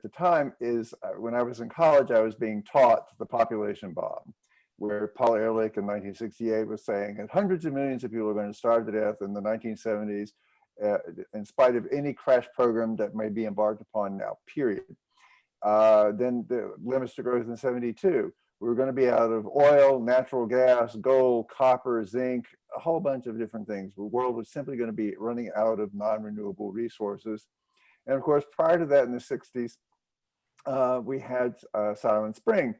the time is when I was in college, I was being taught the population bomb, where Paul Ehrlich in 1968 was saying that hundreds of millions of people are going to starve to death in the 1970s, in spite of any crash program that may be embarked upon now, period. Then the limits to growth in 72. We were going to be out of oil, natural gas, gold, copper, zinc, a whole bunch of different things. The world was simply going to be running out of non-renewable resources. And of course, prior to that in the 60s, we had Silent Spring,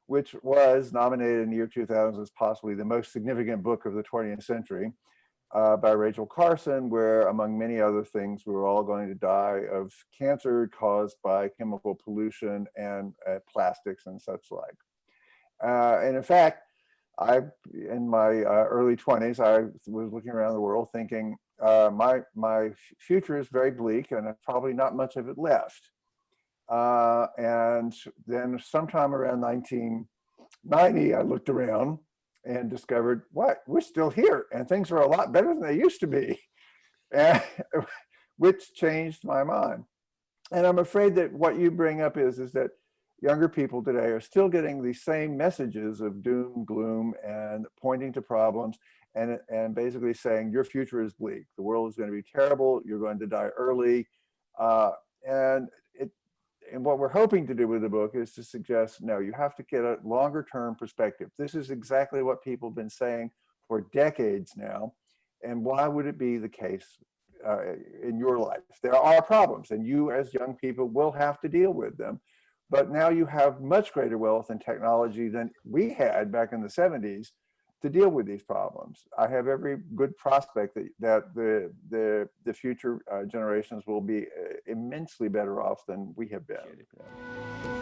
which was nominated in the year 2000 as possibly the most significant book of the 20th century by Rachel Carson, where, among many other things, we were all going to die of cancer caused by chemical pollution and plastics and such like. And in fact, in my early 20s, I was looking around the world thinking, my future is very bleak and probably not much of it left. And then sometime around 1990, I looked around and discovered, what, we're still here and things are a lot better than they used to be, and, which changed my mind. And I'm afraid that what you bring up is that younger people today are still getting the same messages of doom, gloom, and pointing to problems and basically saying your future is bleak. The world is going to be terrible. You're going to die early. And what we're hoping to do with the book is to suggest, no, you have to get a longer term perspective. This is exactly what people have been saying for decades now. And why would it be the case in your life? There are problems and you as young people will have to deal with them. But now you have much greater wealth and technology than we had back in the 70s to deal with these problems. I have every good prospect that the future generations will be immensely better off than we have been.